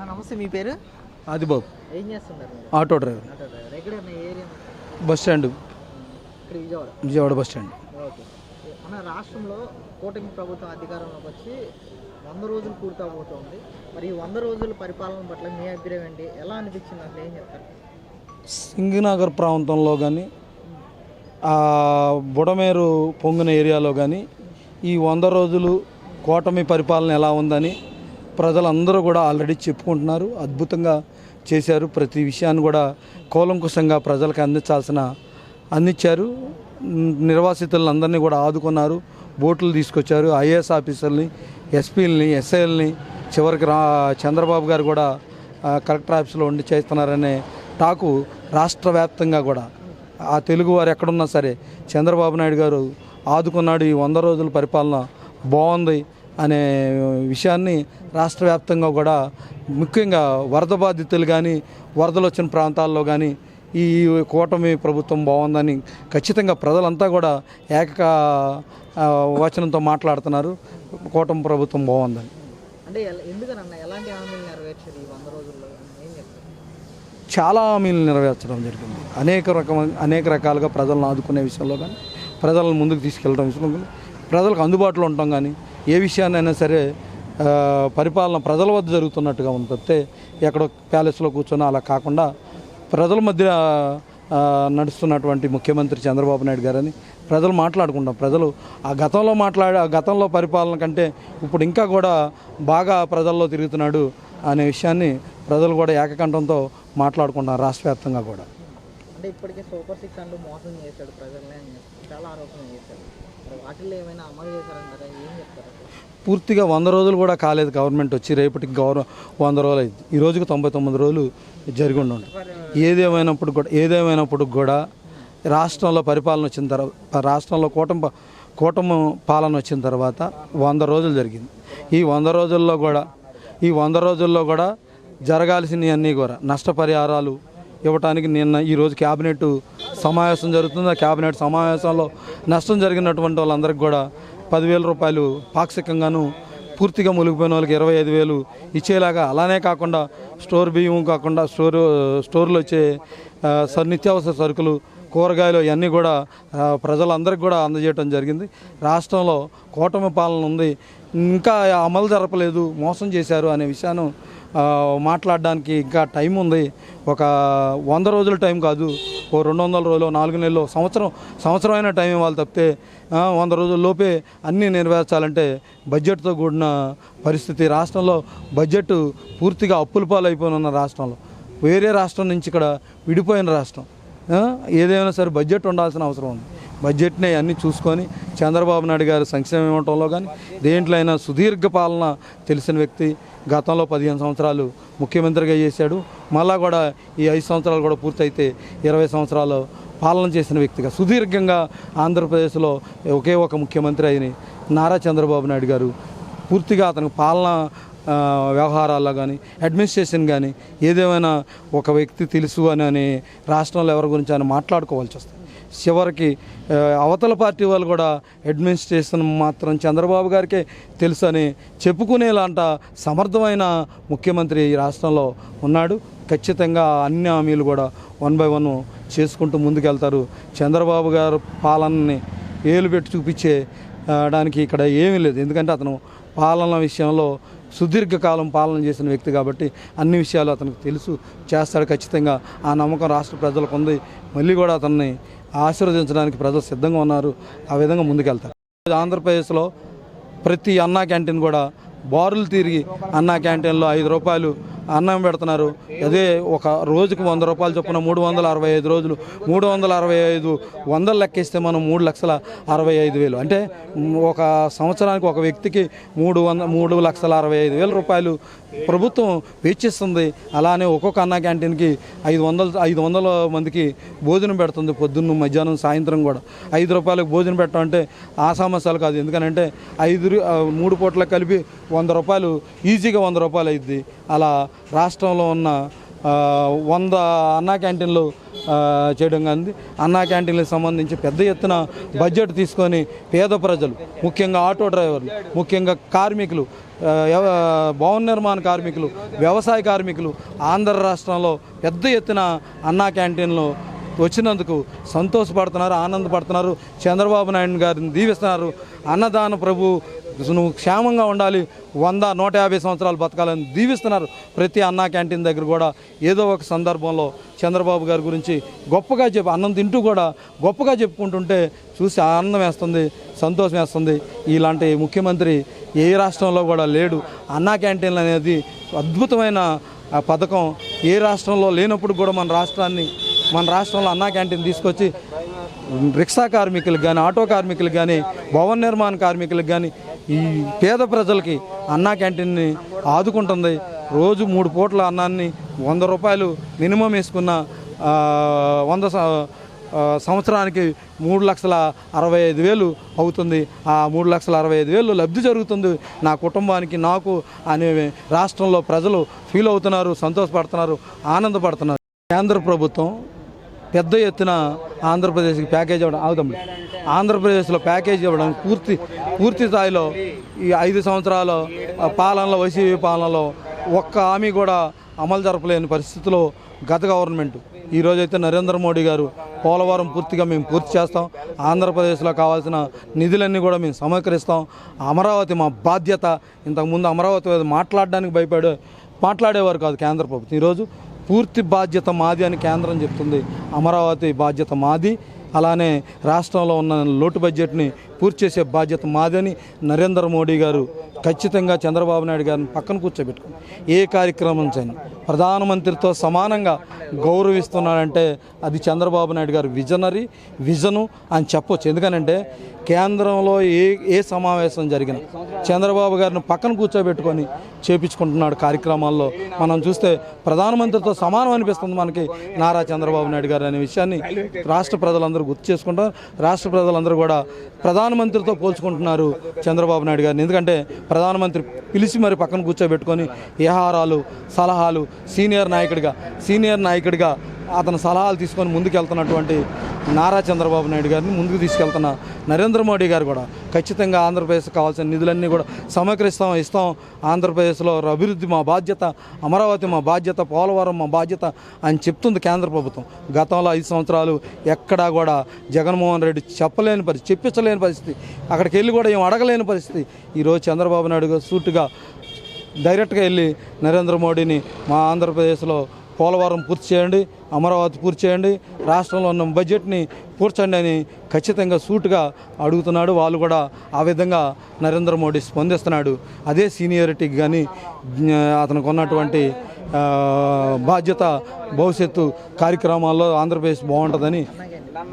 నమస్తే, మీ పేరు? ఆదిబాబు. ఏం చేస్తున్నారు? Auto driver. ఎక్కడ ఏరియా? బస్ స్టాండ్, ఇక్కడ విజయవాడ బస్ స్టాండ్. ఓకే. మన రాష్ట్రంలో కూటమి ప్రభుత్వం అధికారంలోకి వచ్చి 100 రోజులు పూర్తవబోతోంది. మరి ఈ 100 రోజుల పరిపాలన పట్ల మీ అభిప్రాయం ఏంటి? ఎలా అనిపించింది? అసలు ఏం చెప్తారు? సింగనగర్ ప్రాంతంలో కానీ బుడమేరు పొంగిన ఏరియాలో కానీ ఈ 100 రోజులు కూటమి పరిపాలన ఎలా ఉందని ప్రజలందరూ కూడా ఆల్రెడీ చెప్పుకుంటున్నారు. అద్భుతంగా చేశారు. ప్రతి విషయాన్ని కూడా కూలంకుషంగా ప్రజలకు అందించారు. నిర్వాసితులందరినీ కూడా ఆదుకున్నారు. బోట్లు తీసుకొచ్చారు. ఐఏఎస్ ఆఫీసర్ని, ఎస్పీలని, ఎస్ఐల్ని, చివరికి చంద్రబాబు గారు కూడా కలెక్టర్ ఆఫీస్లో ఉండి చేస్తున్నారనే టాకు రాష్ట్ర వ్యాప్తంగా కూడా ఆ తెలుగు వారు ఎక్కడున్నా సరే చంద్రబాబు నాయుడు గారు ఆదుకున్నాడు. ఈ 100 రోజుల పరిపాలన బాగుంది అనే విషయాన్ని రాష్ట్ర వ్యాప్తంగా కూడా, ముఖ్యంగా వరద బాధితులు కానీ, వరదలు వచ్చిన ప్రాంతాల్లో కానీ ఈ కూటమి ప్రభుత్వం బాగుందని ఖచ్చితంగా ప్రజలంతా కూడా ఏక వచనంతో మాట్లాడుతున్నారు. కూటమి ప్రభుత్వం బాగుందని. అంటే ఎందుకనన్నా ఎలాంటి హామీలు నెరవేర్చారు ఈ 100 రోజుల్లో? ఏం చెప్తారు? చాలా హామీలు నెరవేర్చడం జరిగింది. అనేక రకాలుగా ప్రజలను ఆదుకునే విషయంలో కానీ, ప్రజలను ముందుకు తీసుకెళ్ళడం విషయంలో కానీ, ప్రజలకు అందుబాటులో ఉండటం కానీ, ఏ విషయాన్నైనా సరే పరిపాలన ప్రజల వద్ద జరుగుతున్నట్టుగా ఉంది తప్పితే ఎక్కడో ప్యాలెస్లో కూర్చొని అలా కాకుండా ప్రజల మధ్య నడుస్తున్నటువంటి ముఖ్యమంత్రి చంద్రబాబు నాయుడు గారని ప్రజలు మాట్లాడుకుంటాం. ప్రజలు ఆ గతంలో పరిపాలన కంటే ఇప్పుడు ఇంకా కూడా బాగా ప్రజల్లో తిరుగుతున్నాడు అనే విషయాన్ని ప్రజలు కూడా ఏకకంఠంతో మాట్లాడుకుంటున్నారు రాష్ట్ర వ్యాప్తంగా కూడా. అంటే ఇప్పటికే సూపర్ 6 అంటూ మోసం చేశాడు ప్రజల్ని అని చాలా ఆరోపణలు చేశాడు. వాటిల్లో ఏమైనా అమలు చేశారంటారా? ఏం చెప్తారు? పూర్తిగా 100 రోజులు కూడా కాలేదు గవర్నమెంట్ వచ్చి. రేపటికి 100 రోజులు అయింది. ఈ రోజుకి 99 రోజులు జరిగి ఉండండి. ఏదేమైనప్పుడు కూడా రాష్ట్రంలో పరిపాలన వచ్చిన తర్వాత, రాష్ట్రంలో కూటమి పాలన వచ్చిన తర్వాత 100 రోజులు జరిగింది. ఈ 100 రోజుల్లో కూడా జరగాల్సినవి అన్నీ కూడా నష్టపరిహారాలు ఇవ్వటానికి ఈరోజు క్యాబినెట్ సమావేశం జరుగుతుంది. ఆ క్యాబినెట్ సమావేశంలో నష్టం జరిగినటువంటి వాళ్ళందరికీ కూడా 10,000 రూపాయలు పాక్షికంగాను, పూర్తిగా మునిగిపోయిన వాళ్ళకి 25,000 ఇచ్చేలాగా, అలానే కాకుండా స్టోర్ బియ్యం కాకుండా స్టోర్లో వచ్చే నిత్యావసర సరుకులు, కూరగాయలు ఇవన్నీ కూడా ప్రజలందరికీ కూడా అందజేయడం జరిగింది. రాష్ట్రంలో కూటమి పాలన ఉంది, ఇంకా అమలు జరపలేదు, మోసం చేశారు అనే విషయాన్ని మాట్లాడడానికి ఇంకా టైం ఉంది. ఒక 100 రోజుల టైం కాదు, ఓ 200 రోజులు, 4 నెలలు, సంవత్సరం అయినా టైం ఇవ్వాలి తప్పితే 100 రోజుల లోపే అన్నీ నెరవేర్చాలంటే బడ్జెట్తో కూడిన పరిస్థితి. రాష్ట్రంలో బడ్జెట్ పూర్తిగా అప్పుల పాలైపోయిన రాష్ట్రంలో, వేరే రాష్ట్రం నుంచి ఇక్కడ విడిపోయిన రాష్ట్రం. ఏదైనా సరే బడ్జెట్ ఉండాల్సిన అవసరం ఉంది. బడ్జెట్ని అన్నీ చూసుకొని చంద్రబాబు నాయుడు గారు సంక్షేమం ఇవ్వటంలో కానీ దేంట్లో అయినా సుదీర్ఘ పాలన తెలిసిన వ్యక్తి. గతంలో 15 సంవత్సరాలు ముఖ్యమంత్రిగా చేశాడు. మళ్ళా కూడా ఈ 5 సంవత్సరాలు కూడా పూర్తయితే 20 సంవత్సరాలు పాలన చేసిన వ్యక్తిగా, సుదీర్ఘంగా ఆంధ్రప్రదేశ్లో ఒకే ఒక ముఖ్యమంత్రి అయిన నారా చంద్రబాబు నాయుడు గారు పూర్తిగా అతనికి పాలన వ్యవహారాల్లో కానీ, అడ్మినిస్ట్రేషన్ కానీ ఏదేమైనా ఒక వ్యక్తి తెలుసు అని రాష్ట్రంలో ఎవరి గురించి అని మాట్లాడుకోవాల్సి వస్తుంది. చివరికి అవతల పార్టీ వాళ్ళు కూడా అడ్మినిస్ట్రేషన్ మాత్రం చంద్రబాబు గారికే తెలుసు అని చెప్పుకునేలాంటి సమర్థమైన ముఖ్యమంత్రి ఈ రాష్ట్రంలో ఉన్నాడు. ఖచ్చితంగా అన్ని హామీలు కూడా 1 by 1 చేసుకుంటూ ముందుకెళ్తారు. చంద్రబాబు గారు పాలనని ఏలు పెట్టి చూపించేడానికి ఇక్కడ ఏమీ లేదు. ఎందుకంటే అతను పాలన విషయంలో సుదీర్ఘకాలం పాలన చేసిన వ్యక్తి కాబట్టి అన్ని విషయాలు అతనికి తెలుసు, చేస్తాడు. ఖచ్చితంగా ఆ నమ్మకం రాష్ట్ర ప్రజలకు ఉంది. మళ్ళీ కూడా అతన్ని ఆశీర్వదించడానికి ప్రజలు సిద్ధంగా ఉన్నారు. ఆ విధంగా ముందుకెళ్తారు. ఆంధ్రప్రదేశ్లో ప్రతి అన్నా క్యాంటీన్ కూడా బారులు తిరిగి అన్నా క్యాంటీన్లో 5 రూపాయలు అన్నం పెడుతున్నారు. అదే ఒక రోజుకు 100 రూపాయలు చొప్పున 365 రోజులు, 365 వందలు లెక్కిస్తే మనం 3,65,000. అంటే ఒక సంవత్సరానికి ఒక వ్యక్తికి 3,65,000 రూపాయలు ప్రభుత్వం వెచ్చిస్తుంది. అలానే ఒక్కొక్క అన్నా క్యాంటీన్కి 500 మందికి భోజనం పెడుతుంది. పొద్దున్న, మధ్యాహ్నం, సాయంత్రం కూడా 5 రూపాయలకు భోజనం పెట్టడం అంటే ఆ సమస్యలు కాదు. ఎందుకనంటే 3 పూటలకు కలిపి 100 రూపాయలు, ఈజీగా 100 రూపాయలు అయింది. అలా రాష్ట్రంలో ఉన్న 100 అన్నా క్యాంటీన్లు చేయడం కానీ అన్నా క్యాంటీన్లకు సంబంధించి పెద్ద ఎత్తున బడ్జెట్ తీసుకొని పేద ప్రజలు, ముఖ్యంగా ఆటో డ్రైవర్లు, ముఖ్యంగా కార్మికులు, భవన నిర్మాణ కార్మికులు, వ్యవసాయ కార్మికులు ఆంధ్ర రాష్ట్రంలో పెద్ద ఎత్తున అన్నా క్యాంటీన్లు వచ్చినందుకు సంతోషపడుతున్నారు, ఆనందపడుతున్నారు. చంద్రబాబు నాయుడు గారిని దీవిస్తున్నారు. అన్నదాన ప్రభు నువ్వు క్షేమంగా ఉండాలి, 100-150 సంవత్సరాలు బతకాలని దీవిస్తున్నారు. ప్రతి అన్నా క్యాంటీన్ దగ్గర కూడా ఏదో ఒక సందర్భంలో చంద్రబాబు గారి గురించి గొప్పగా అన్నం తింటూ కూడా గొప్పగా చెప్పుకుంటుంటే చూసి ఆనందం వేస్తుంది, సంతోషం వేస్తుంది. ఇలాంటి ముఖ్యమంత్రి ఏ రాష్ట్రంలో కూడా లేడు. అన్నా క్యాంటీన్లు అనేది అద్భుతమైన పథకం. ఏ రాష్ట్రంలో లేనప్పుడు కూడా మన రాష్ట్రంలో అన్నా క్యాంటీన్ తీసుకొచ్చి రిక్షా కార్మికులకు కానీ, ఆటో కార్మికులకు కానీ, భవన నిర్మాణ కార్మికులకు కానీ, ఈ పేద ప్రజలకి అన్నా క్యాంటీన్ని ఆదుకుంటుంది. రోజు 3 పూట్ల అన్నాన్ని 100 రూపాయలు మినిమం వేసుకున్న 100 సంవత్సరానికి 3,65,000 అవుతుంది. ఆ 3,65,000 లబ్ధి జరుగుతుంది నా కుటుంబానికి, నాకు అనే రాష్ట్రంలో ప్రజలు ఫీల్ అవుతున్నారు, సంతోషపడుతున్నారు, ఆనందపడుతున్నారు. కేంద్ర ప్రభుత్వం పెద్ద ఎత్తున ఆంధ్రప్రదేశ్కి ప్యాకేజ్ ఇవ్వడం ఆంధ్రప్రదేశ్లో ప్యాకేజ్ ఇవ్వడం పూర్తి స్థాయిలో ఈ 5 సంవత్సరాల పాలనలో, వైసీపీ పాలనలో ఒక్క హామీ కూడా అమలు జరపలేని పరిస్థితిలో గత గవర్నమెంట్. ఈరోజైతే నరేంద్ర మోడీ గారు పోలవరం పూర్తిగా మేము పూర్తి చేస్తాం, ఆంధ్రప్రదేశ్లో కావాల్సిన నిధులన్నీ కూడా మేము సమకరిస్తాం, అమరావతి మా బాధ్యత. ఇంతకుముందు అమరావతి మాట్లాడడానికి మాట్లాడేవారు కాదు కేంద్ర ప్రభుత్వం. ఈరోజు పూర్తి బాధ్యత మాది అని కేంద్రం చెప్తుంది. అమరావతి బాధ్యత మాది, అలానే రాష్ట్రంలో ఉన్న లోటు బడ్జెట్ని పూర్తి చేసే బాధ్యత మాదని నరేంద్ర మోడీ గారు ఖచ్చితంగా చంద్రబాబు నాయుడు గారిని పక్కన కూర్చోబెట్టుకుని ఏ కార్యక్రమం చేయను ప్రధానమంత్రితో సమానంగా గౌరవిస్తున్నాడంటే అది చంద్రబాబు నాయుడు గారు విజను అని చెప్పొచ్చు. ఎందుకనంటే కేంద్రంలో ఏ సమావేశం జరిగినా చంద్రబాబు గారిని పక్కన కూర్చోబెట్టుకొని చేపించుకుంటున్నాడు కార్యక్రమాల్లో. మనం చూస్తే ప్రధానమంత్రితో సమానం అనిపిస్తుంది మనకి నారా చంద్రబాబు నాయుడు గారు అనే విషయాన్ని రాష్ట్ర ప్రజలందరూ గుర్తు చేసుకుంటారు. రాష్ట్ర ప్రజలందరూ కూడా ప్రధానమంత్రితో పోల్చుకుంటున్నారు చంద్రబాబు నాయుడు గారిని. ఎందుకంటే ప్రధానమంత్రి పిలిచి మరి పక్కన కూర్చోబెట్టుకొని వ్యవహారాలు, సలహాలు సీనియర్ నాయకుడిగా అతని సలహాలు తీసుకొని ముందుకెళ్తున్నటువంటి నారా చంద్రబాబు నాయుడు గారిని ముందుకు తీసుకెళ్తున్న నరేంద్ర మోడీ గారు కూడా ఖచ్చితంగా ఆంధ్రప్రదేశ్కి కావాల్సిన నిధులన్నీ కూడా ఇస్తాం. ఆంధ్రప్రదేశ్లో అభివృద్ధి మా బాధ్యత, అమరావతి మా బాధ్యత, పోలవరం మా బాధ్యత అని చెప్తుంది కేంద్ర ప్రభుత్వం. గతంలో 5 సంవత్సరాలు ఎక్కడా కూడా జగన్మోహన్ రెడ్డి చెప్పించలేని పరిస్థితి, అక్కడికి వెళ్ళి కూడా ఏం అడగలేని పరిస్థితి. ఈరోజు చంద్రబాబు నాయుడు గారు సూటుగా డైరెక్ట్గా వెళ్ళి నరేంద్ర మోడీని మా ఆంధ్రప్రదేశ్లో పోలవరం పూర్తి చేయండి, అమరావతి పూర్తి చేయండి, రాష్ట్రంలో ఉన్న బడ్జెట్ని పూర్చండి అని ఖచ్చితంగా సూటుగా అడుగుతున్నాడు. వాళ్ళు కూడా ఆ విధంగా నరేంద్ర మోడీ స్పందిస్తున్నాడు. అదే సీనియారిటీకి కానీ అతనికి ఉన్నటువంటి బాధ్యత భవిష్యత్తు కార్యక్రమాల్లో ఆంధ్రప్రదేశ్ బాగుంటుందని